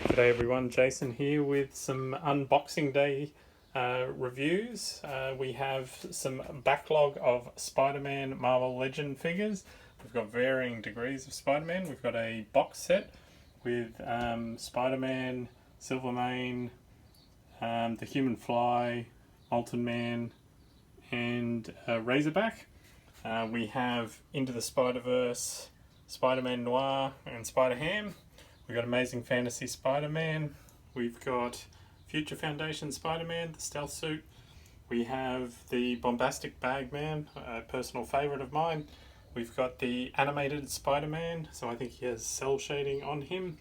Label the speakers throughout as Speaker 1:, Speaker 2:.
Speaker 1: G'day everyone, Jason here with some Unboxing Day reviews. We have some backlog of Spider-Man Marvel Legend figures. We've got varying degrees of Spider-Man. We've got a box set with Spider-Man, Silvermane, the Human Fly, Molten Man, and Razorback. We have Into the Spider-Verse, Spider-Man Noir, and Spider-Ham. We've got Amazing Fantasy Spider-Man. We've got Future Foundation Spider-Man, the stealth suit. We have the Bombastic Bagman, a personal favourite of mine. We've got the animated Spider-Man, so I think he has cell shading on him.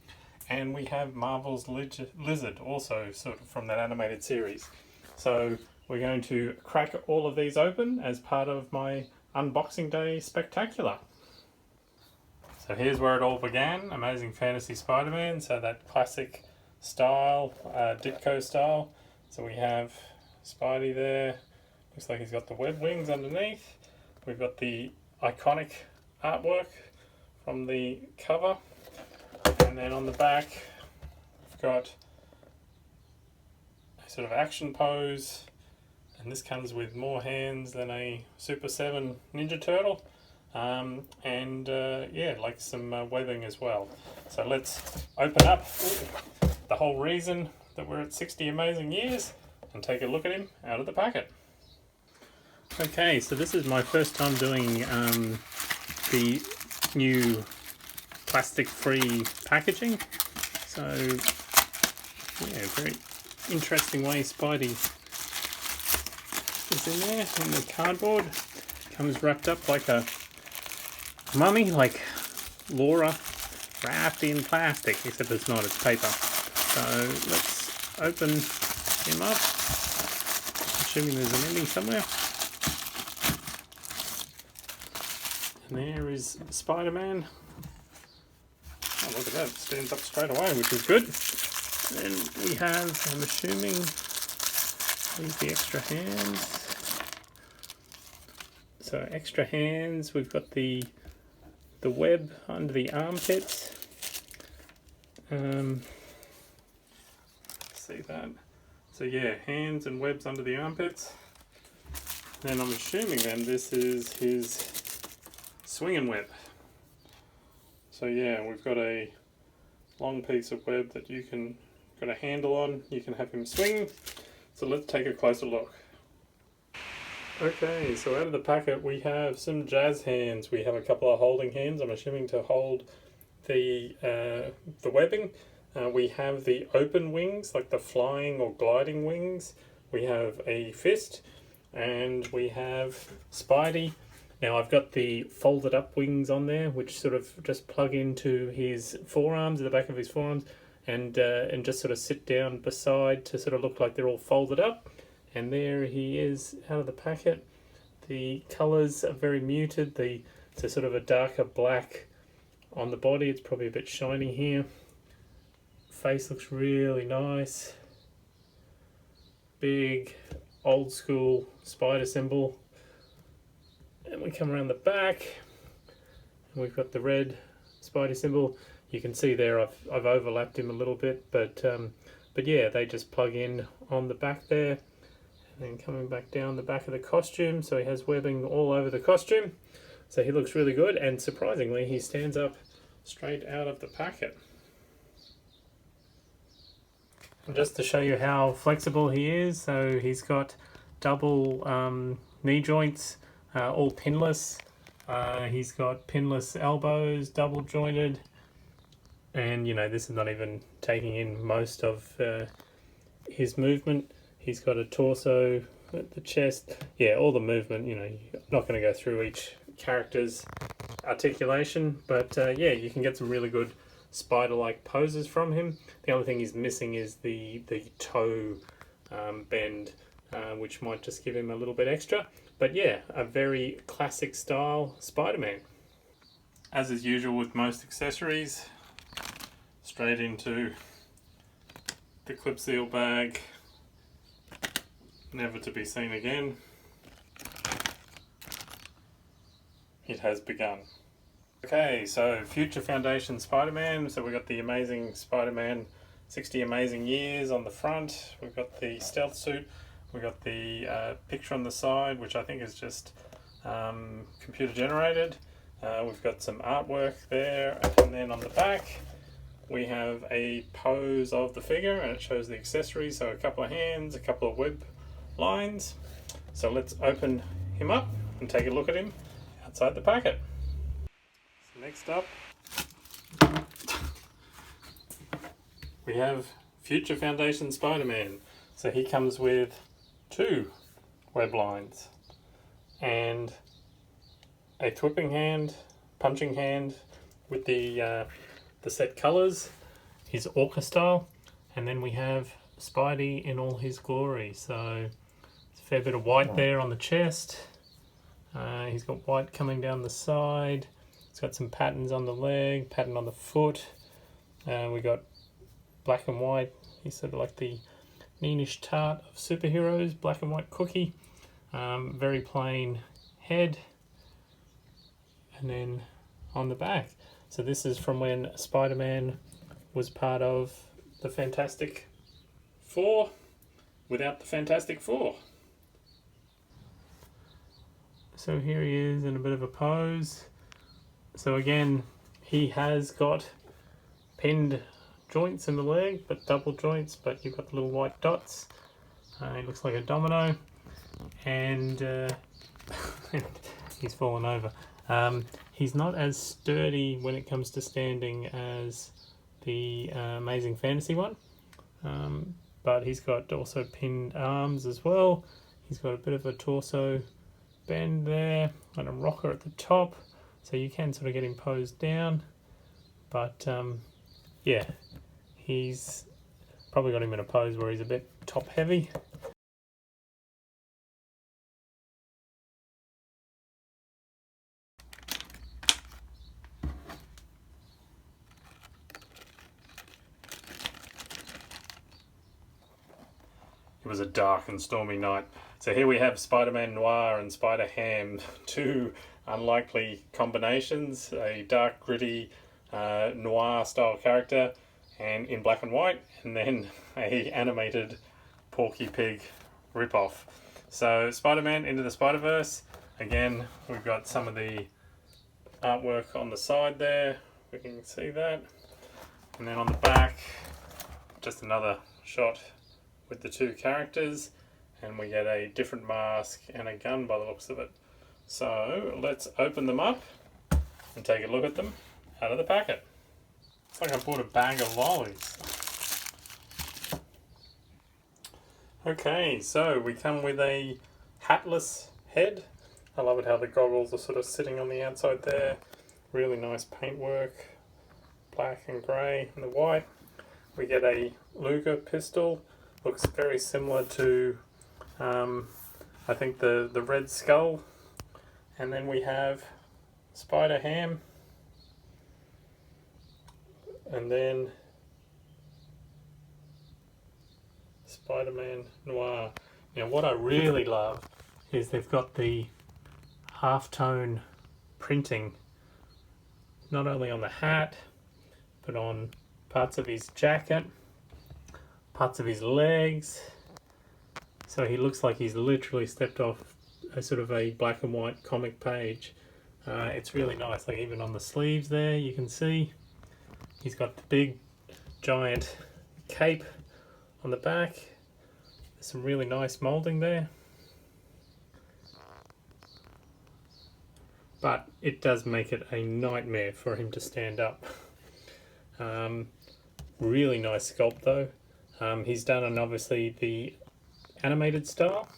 Speaker 1: And we have Marvel's Lizard, also sort of from that animated series. So we're going to crack all of these open as part of my Unboxing Day spectacular. So here's where it all began, Amazing Fantasy Spider-Man, so that classic style, Ditko style. So we have Spidey there, looks like he's got the web wings underneath. We've got the iconic artwork from the cover, and then on the back we've got a sort of action pose, and this comes with more hands than a Super 7 Ninja Turtle. Yeah, like some webbing as well. So let's open up the whole reason that we're at 60 amazing years and take a look at him out of the packet. Okay, so this is my first time doing the new plastic-free packaging. So yeah, very interesting way Spidey is in there, in the cardboard. Comes wrapped up like a mummy, like Laura, wrapped in plastic, except it's not, it's paper. So let's open him up, assuming there's an ending somewhere. And there is Spider-Man. Oh, look at that, it stands up straight away, which is good. Then we have, I'm assuming, these the extra hands. So extra hands, we've got the web under the armpits. See that? So yeah, hands and webs under the armpits. Then I'm assuming then this is his swinging web. So yeah, we've got a long piece of web that you can got a handle on. You can have him swing. So let's take a closer look. Okay, so out of the packet we have some jazz hands. We have a couple of holding hands, I'm assuming to hold the webbing. We have the open wings, like the flying or gliding wings. We have a fist, and we have Spidey. Now I've got the folded up wings on there, which sort of just plug into his forearms, at the back of his forearms, and just sort of sit down beside to sort of look like they're all folded up. And there he is out of the packet. The colours are very muted. It's a sort of a darker black on the body. It's probably a bit shiny here. Face looks really nice. Big, old school spider symbol. And we come around the back, and we've got the red spider symbol. You can see there I've overlapped him a little bit, but yeah, they just plug in on the back there. And then coming back down the back of the costume, so he has webbing all over the costume. So he looks really good, and surprisingly he stands up straight out of the packet. And just to show you how flexible he is, so he's got double knee joints, all pinless. He's got pinless elbows, double jointed, and you know, this is not even taking in most of his movement. He's got a torso at the chest. Yeah, all the movement, you know, I'm not going to go through each character's articulation, but yeah, you can get some really good spider-like poses from him. The only thing he's missing is the toe bend, which might just give him a little bit extra. But yeah, a very classic style Spider-Man. As is usual with most accessories, straight into the clip seal bag, never to be seen again. It has begun. Okay, so Future Foundation Spider-Man. So we got the Amazing Spider-Man 60 amazing years on the front. We've got the stealth suit. We've got the picture on the side, which I think is just computer generated. We've got some artwork there, and then on the back we have a pose of the figure, and it shows the accessories, so a couple of hands, a couple of web lines. So let's open him up and take a look at him outside the packet. So next up we have Future Foundation Spider-Man. So he comes with 2 web lines and a whipping hand, punching hand with the set colours, his Orca style, and then we have Spidey in all his glory. So there's a fair bit of white there on the chest. He's got white coming down the side. He's got some patterns on the leg, pattern on the foot. We got black and white. He's sort of like the Neenish tart of superheroes, black and white cookie. Very plain head. And then on the back. So this is from when Spider-Man was part of the Fantastic Four without the Fantastic Four. So here he is in a bit of a pose. So again, he has got pinned joints in the leg, but double joints, but you've got the little white dots. He looks like a domino, and he's fallen over. He's not as sturdy when it comes to standing as the Amazing Fantasy one, but he's got also pinned arms as well. He's got a bit of a torso bend there and a rocker at the top, so you can sort of get him posed down, but yeah, he's probably got him in a pose where he's a bit top heavy. It was a dark and stormy night. So here we have Spider-Man Noir and Spider-Ham, 2 unlikely combinations, a dark, gritty, noir style character and in black and white, and then a animated Porky Pig ripoff. So Spider-Man Into the Spider-Verse, again we've got some of the artwork on the side there, we can see that, and then on the back just another shot with the 2 characters, and we get a different mask and a gun by the looks of it. So let's open them up and take a look at them out of the packet. It's like I bought a bag of lollies. Okay, so we come with a hatless head. I love it how the goggles are sort of sitting on the outside there. Really nice paintwork, black and grey and the white. We get a Luger pistol. Looks very similar to, I think, the Red Skull. And then we have Spider-Ham. And then Spider-Man Noir. Now what I really love is they've got the halftone printing, not only on the hat, but on parts of his jacket, parts of his legs. So he looks like he's literally stepped off a sort of a black and white comic page. It's really nice, like even on the sleeves there you can see he's got the big giant cape on the back. There's some really nice moulding there, but it does make it a nightmare for him to stand up. Really nice sculpt though. He's done on obviously the animated style.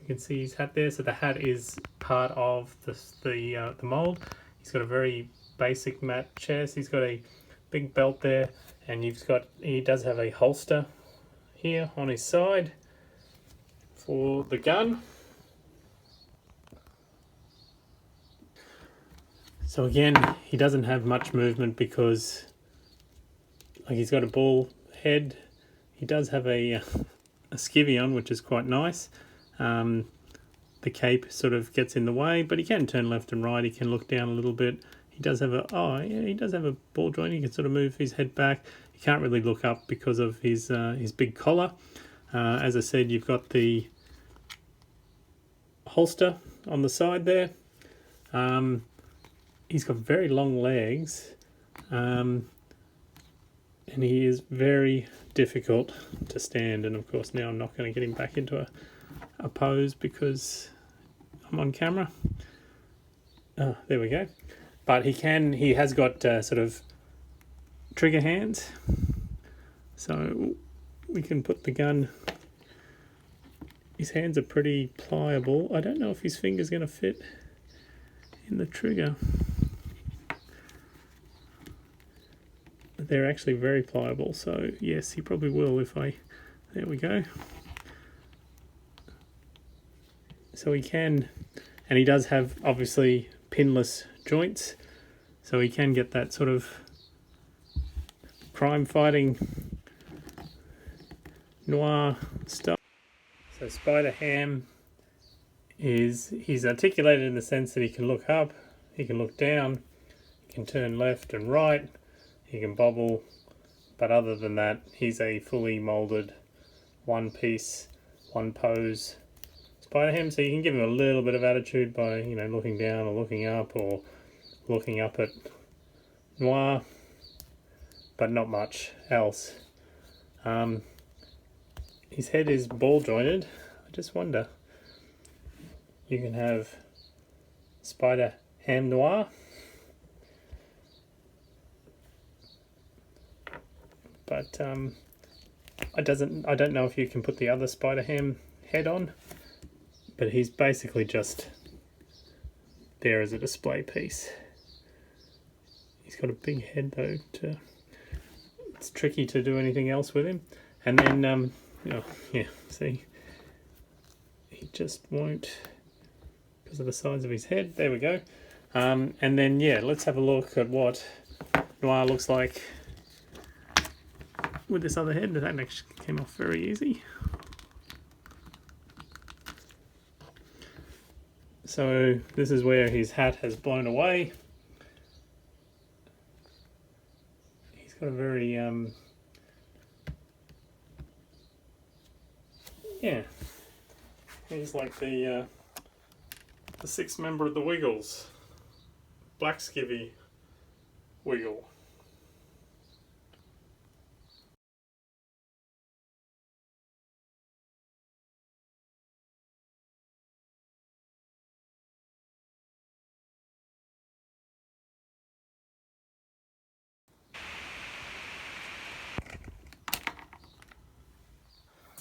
Speaker 1: You can see his hat there, so the hat is part of the mold. He's got a very basic matte chest. He's got a big belt there, and he does have a holster here on his side for the gun. So again, he doesn't have much movement because, like, he's got a ball head. He does have a skivvy on, which is quite nice. The cape sort of gets in the way, but he can turn left and right. He can look down a little bit. He does have a, oh yeah, he does have a ball joint. He can sort of move his head back. You can't really look up because of his big collar. As I said, you've got the holster on the side there. He's got very long legs, and he is very difficult to stand. And of course now I'm not going to get him back into a pose because I'm on camera. Oh, there we go. But he has got sort of trigger hands, so we can put the gun. His hands are pretty pliable. I don't know if his finger's going to fit in the trigger, but they're actually very pliable, so yes, he probably will if I, there we go. So he can, and he does have obviously pinless joints, so he can get that sort of crime fighting noir stuff. So Spider Ham he's articulated in the sense that he can look up, he can look down, he can turn left and right, he can bobble, but other than that he's a fully molded one piece, one pose Spider Ham. So you can give him a little bit of attitude by, you know, looking down or looking up or looking up at Noir, but not much else. His head is ball jointed. I just wonder, you can have Spider Ham Noir, but I don't know if you can put the other Spider Ham head on, but he's basically just there as a display piece. He's got a big head though, it's tricky to do anything else with him. And then oh, yeah, see, he just won't because of the size of his head. There we go. And then yeah, let's have a look at what Noir looks like with this other head. That actually came off very easy. So this is where his hat has blown away. He's got a very yeah, he's like the sixth member of the Wiggles, Black Skivvy Wiggle.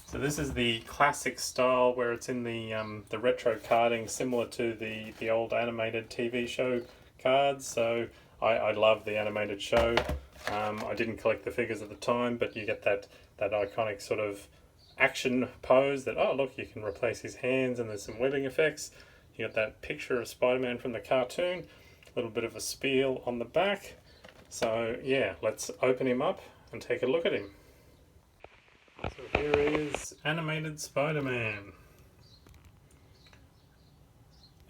Speaker 1: So this is the classic style where it's in the retro carding, similar to the old animated TV show cards. So I love the animated show. I didn't collect the figures at the time, but you get that iconic sort of action pose that, oh look, you can replace his hands and there's some webbing effects. You got that picture of Spider-Man from the cartoon, a little bit of a spiel on the back. So yeah, let's open him up and take a look at him. So here is animated Spider-Man.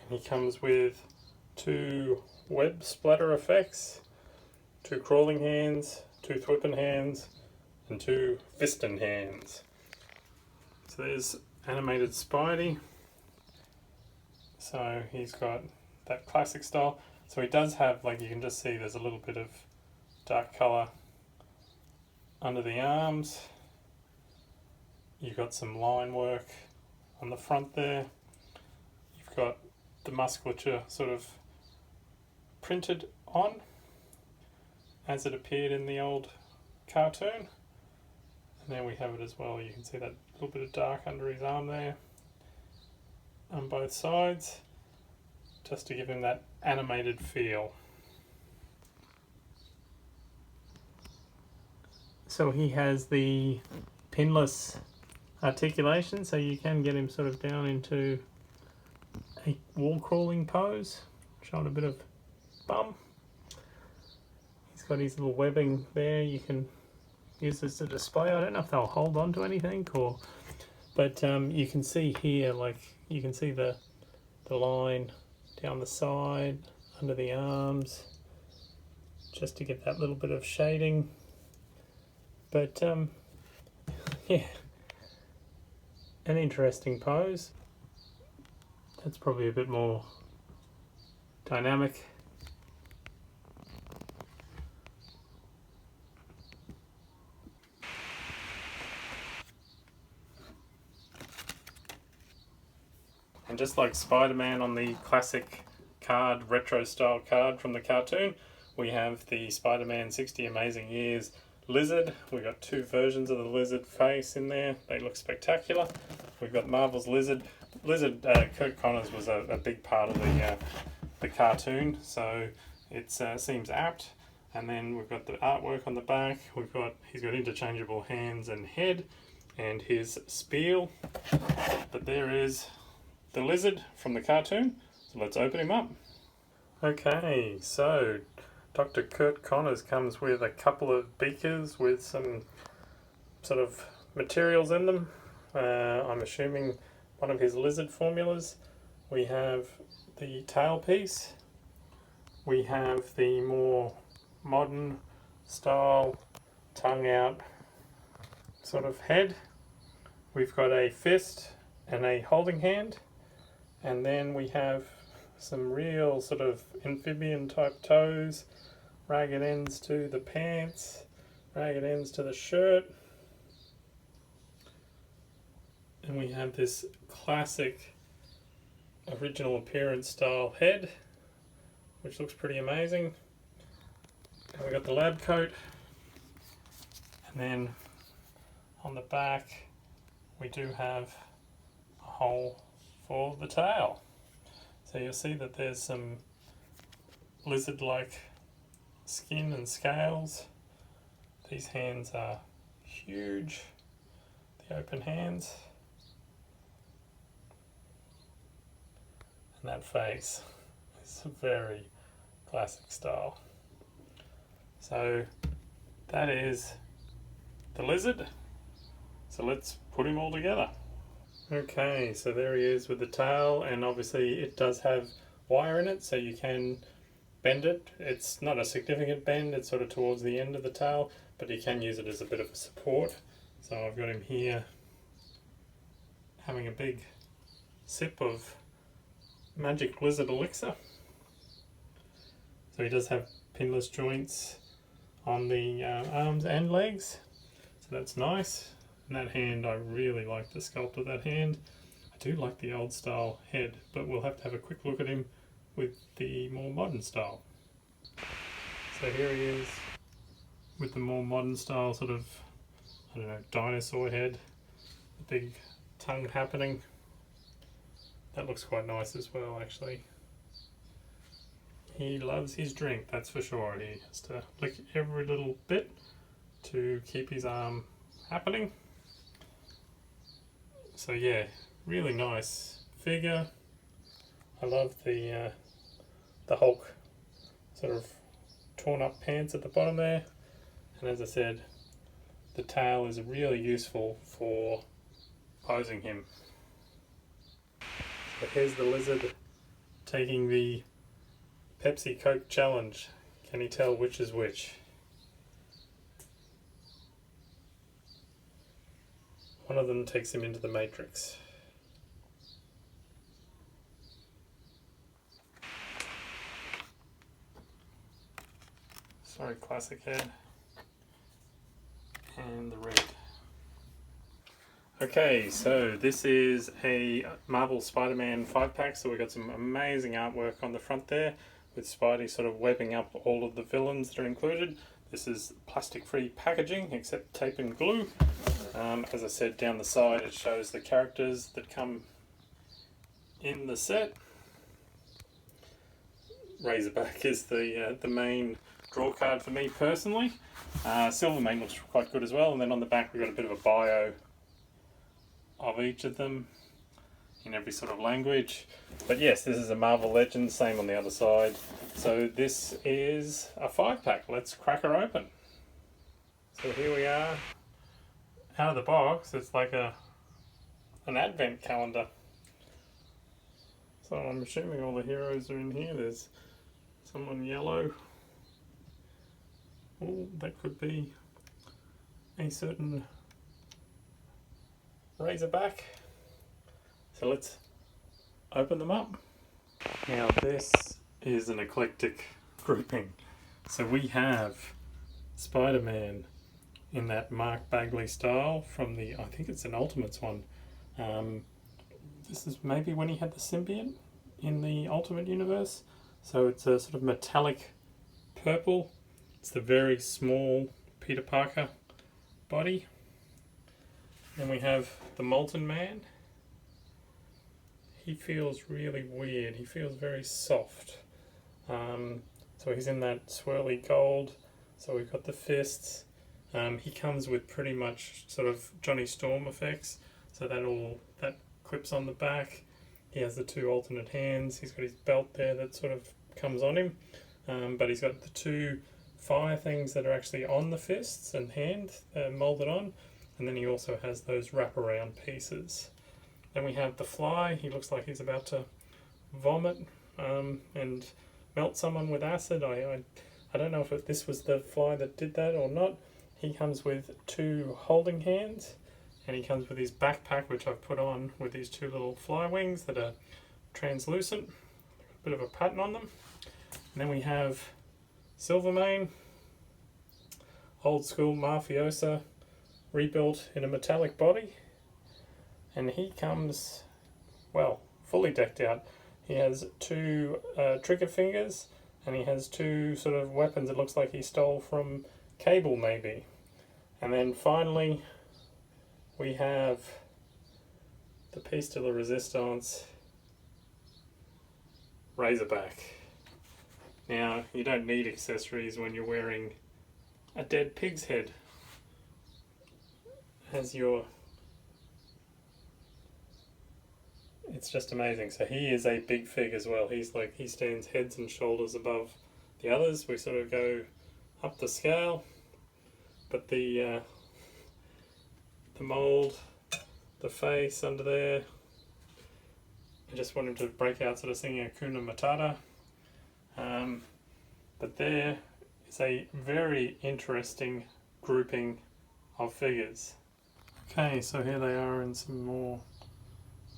Speaker 1: And he comes with 2 web splatter effects, 2 crawling hands, 2 thwipping hands, and 2 fisting hands. So there's animated Spidey. So he's got that classic style. So he does have, like you can just see, there's a little bit of dark colour under the arms. You've got some line work on the front there. You've got the musculature sort of printed on as it appeared in the old cartoon. And there we have it as well. You can see that little bit of dark under his arm there on both sides, just to give him that animated feel. So he has the pinless articulation, so you can get him sort of down into a wall crawling pose, showing a bit of bum. He's got his little webbing there, you can use this to display. I don't know if they'll hold on to anything, or but you can see here, like you can see the line down the side, under the arms, just to get that little bit of shading. But yeah, an interesting pose. That's probably a bit more dynamic. And just like Spider-Man on the classic card, retro style card from the cartoon, we have the Spider-Man 60 Amazing Years Lizard. We've got two versions of the lizard face in there. They look spectacular. We've got Marvel's Lizard. Kurt Connors was a big part of the cartoon, so it seems apt. And then we've got the artwork on the back. He's got interchangeable hands and head, and his spiel. But there is the lizard from the cartoon. So let's open him up. Okay, so Dr. Kurt Connors comes with a couple of beakers with some sort of materials in them. I'm assuming one of his lizard formulas. We have the tail piece. We have the more modern style tongue out sort of head. We've got a fist and a holding hand. And then we have some real sort of amphibian type toes, ragged ends to the pants, ragged ends to the shirt. And we have this classic original appearance style head, which looks pretty amazing. And we got the lab coat. And then on the back, we do have a hole for the tail. So you'll see that there's some lizard-like skin and scales. These hands are huge, the open hands. And that face is a very classic style. So that is the lizard. So let's put him all together. Okay, so there he is with the tail, and obviously it does have wire in it, so you can bend it. It's not a significant bend, it's sort of towards the end of the tail, but you can use it as a bit of a support. So I've got him here having a big sip of magic lizard elixir. So he does have pinless joints on the arms and legs, so that's nice. And that hand, I really like the sculpt of that hand. I do like the old style head, but we'll have to have a quick look at him with the more modern style. So here he is with the more modern style sort of, I don't know, dinosaur head, the big tongue happening. That looks quite nice as well, actually. He loves his drink, that's for sure. He has to lick every little bit to keep his arm happening. So yeah, really nice figure. I love the Hulk sort of torn up pants at the bottom there. And as I said, the tail is really useful for posing him. So here's the lizard taking the Pepsi Coke challenge. Can he tell which is which? One of them takes him into the Matrix. Sorry, classic head. And the red. Okay, so this is a Marvel Spider-Man 5-pack, so we've got some amazing artwork on the front there, with Spidey sort of webbing up all of the villains that are included. This is plastic-free packaging, except tape and glue. As I said, down the side it shows the characters that come in the set. Razorback is the main draw card for me personally. Silvermane looks quite good as well, and then on the back we've got a bit of a bio of each of them in every sort of language. But yes, this is a Marvel Legends, same on the other side. So this is a 5-pack. Let's crack her open. So here we are. Out of the box, it's like an advent calendar. So I'm assuming all the heroes are in here. There's someone yellow. Oh, that could be a certain Razorback. So let's open them up. Now this is an eclectic grouping. So we have Spider-Man in that Mark Bagley style from the, I think it's an Ultimates one. This is maybe when he had the symbiote in the Ultimate Universe. So it's a sort of metallic purple. It's the very small Peter Parker body. Then we have the Molten Man. He feels really weird. He feels very soft. So he's in that swirly gold. So we've got the fists. He comes with pretty much sort of Johnny Storm effects. So that clips on the back. He has the two alternate hands. He's got his belt there that sort of comes on him. But he's got the two fire things that are actually on the fists and hand molded on. And then he also has those wraparound pieces. Then we have the Fly. He looks like he's about to vomit and melt someone with acid. I don't know if this was the Fly that did that or not. He comes with two holding hands, and he comes with his backpack, which I've put on with these two little fly wings that are translucent. A bit of a pattern on them. And then we have Silvermane, old school mafiosa, rebuilt in a metallic body. And he comes, well, fully decked out. He has two trigger fingers, and he has two sort of weapons it looks like he stole from Cable maybe. And then finally we have the piece de la resistance, Razorback. Now, you don't need accessories when you're wearing a dead pig's head as your... It's just amazing. So he is a big fig as well. He stands heads and shoulders above the others. We sort of go up the scale, but the mold, the face under there, I just wanted to break out sort of singing Hakuna Matata. But there is a very interesting grouping of figures. Okay, so here they are in some more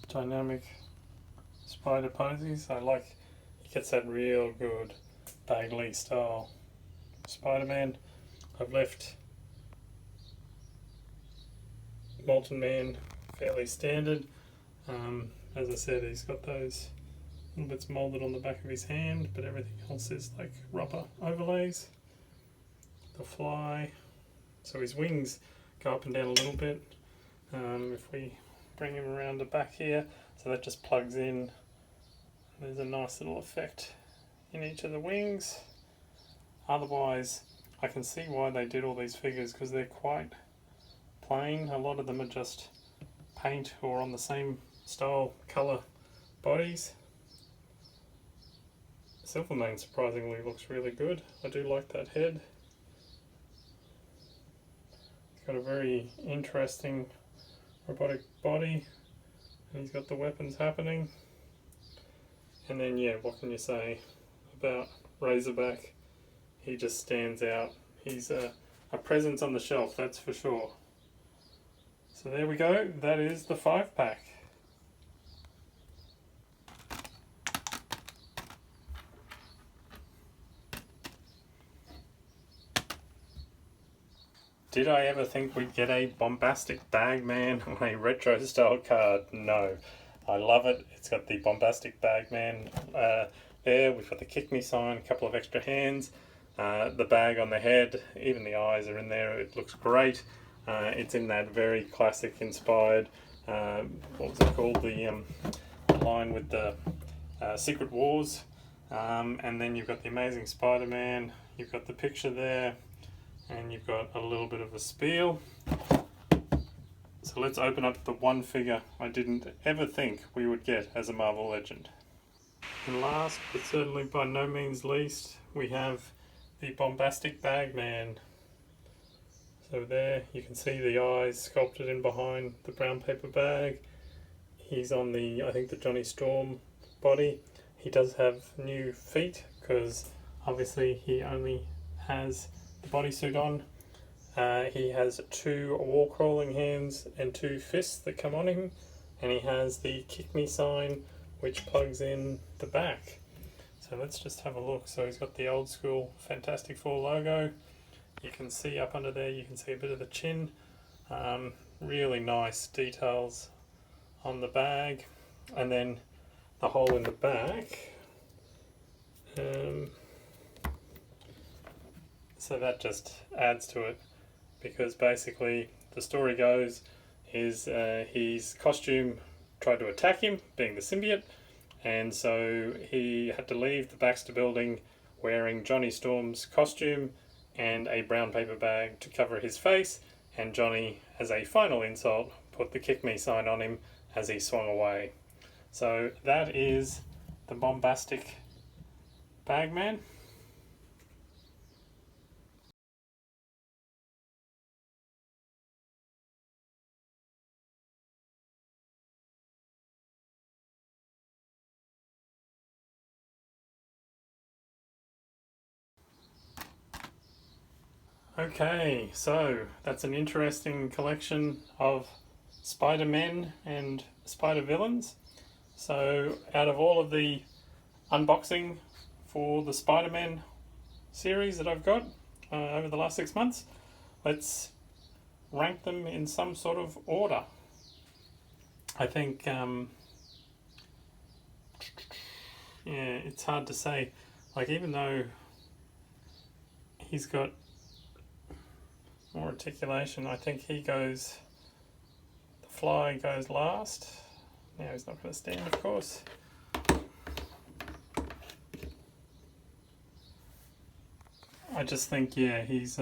Speaker 1: dynamic spider poses. I like, he gets that real good Bagley style Spider-Man. I've left Molten Man fairly standard. As I said, he's got those little bits moulded on the back of his hand, but everything else is like rubber overlays. The Fly, so his wings go up and down a little bit. If we bring him around the back here, so that just plugs in. There's a nice little effect in each of the wings. Otherwise, I can see why they did all these figures, because they're quite plain. A lot of them are just paint or on the same style colour bodies. Silvermane surprisingly looks really good. I do like that head. He's got a very interesting robotic body, and he's got the weapons happening. And then yeah, what can you say about Razorback? He just stands out. He's a presence on the shelf, that's for sure. So there we go, that is the 5-pack. Did I ever think we'd get a bombastic Bagman on a retro style card? No. I love it. It's got the bombastic Bagman there. We've got the kick me sign, a couple of extra hands, the bag on the head, even the eyes are in there. It looks great. It's in that very classic inspired, what was it called? The line with the Secret Wars. And then you've got the Amazing Spider-Man. You've got the picture there. And you've got a little bit of a spiel. So let's open up the one figure I didn't ever think we would get as a Marvel Legend. And last, but certainly by no means least, we have the bombastic Bagman. So there you can see the eyes sculpted in behind the brown paper bag. He's on the, I think, the Johnny Storm body. He does have new feet because obviously he only has the bodysuit on. He has 2 wall crawling hands and 2 fists that come on him, and he has the kick me sign which plugs in the back. So let's just have a look. So he's got the old school Fantastic Four logo. You can see up under there, you can see a bit of the chin. Really nice details on the bag, and then the hole in the back. So that just adds to it, because basically the story goes is his costume tried to attack him, being the symbiote, and so he had to leave the Baxter building wearing Johnny Storm's costume and a brown paper bag to cover his face, and Johnny, as a final insult, put the kick me sign on him as he swung away. So that is the bombastic Bagman. Okay, so that's an interesting collection of Spider-Men and Spider-Villains. So out of all of the unboxing for the Spider-Man series that I've got over the last 6 months, let's rank them in some sort of order. I think, yeah, it's hard to say. Like, even though he's got more articulation, I think he goes, the Fly goes last. Now he's not going to stand, of course. I just think, yeah, he's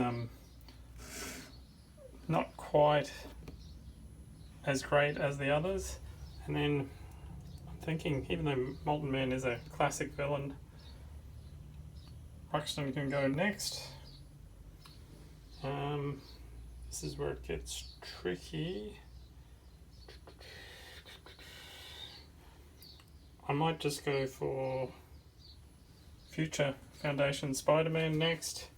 Speaker 1: not quite as great as the others. And then I'm thinking, even though Molten Man is a classic villain, Ruxton can go next. This is where it gets tricky. I might just go for Future Foundation Spider-Man next.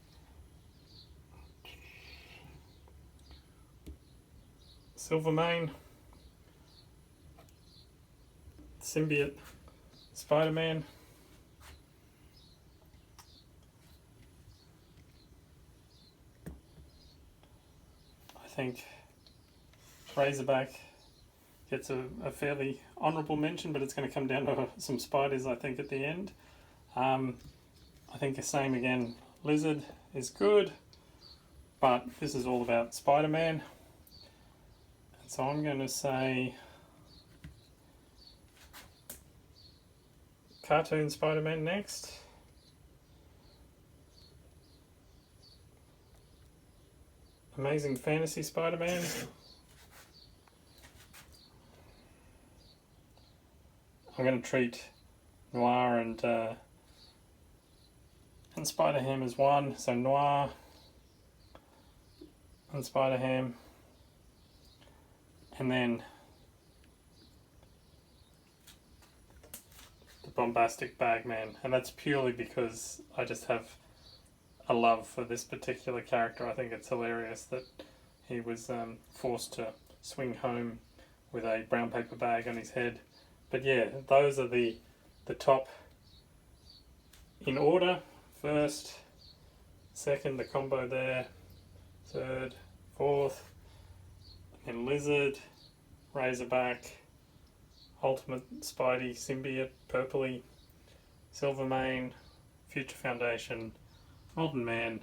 Speaker 1: Silvermane, Symbiote Spider-Man. I think Razorback gets a fairly honourable mention, but it's going to come down to some spiders, I think, at the end. I think the same again, Lizard is good, but this is all about Spider-Man. And so I'm going to say Cartoon Spider-Man next. Amazing Fantasy Spider-Man. I'm going to treat Noir and Spider-Ham as one, so Noir and Spider-Ham, and then the bombastic Bagman, and that's purely because I just have a love for this particular character. I think it's hilarious that he was forced to swing home with a brown paper bag on his head. But yeah, those are the top in order. First, second, the combo there, third, fourth, and Lizard, Razorback, Ultimate Spidey, Symbiote, Purpley, Silvermane, Future Foundation, Molten Man,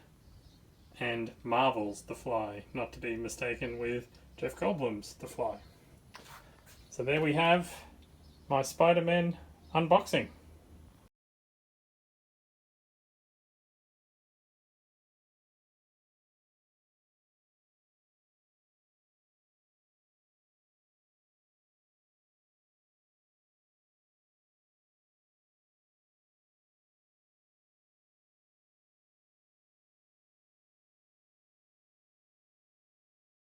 Speaker 1: and Marvel's The Fly, not to be mistaken with Jeff Goldblum's The Fly. So there we have my Spider-Man unboxing.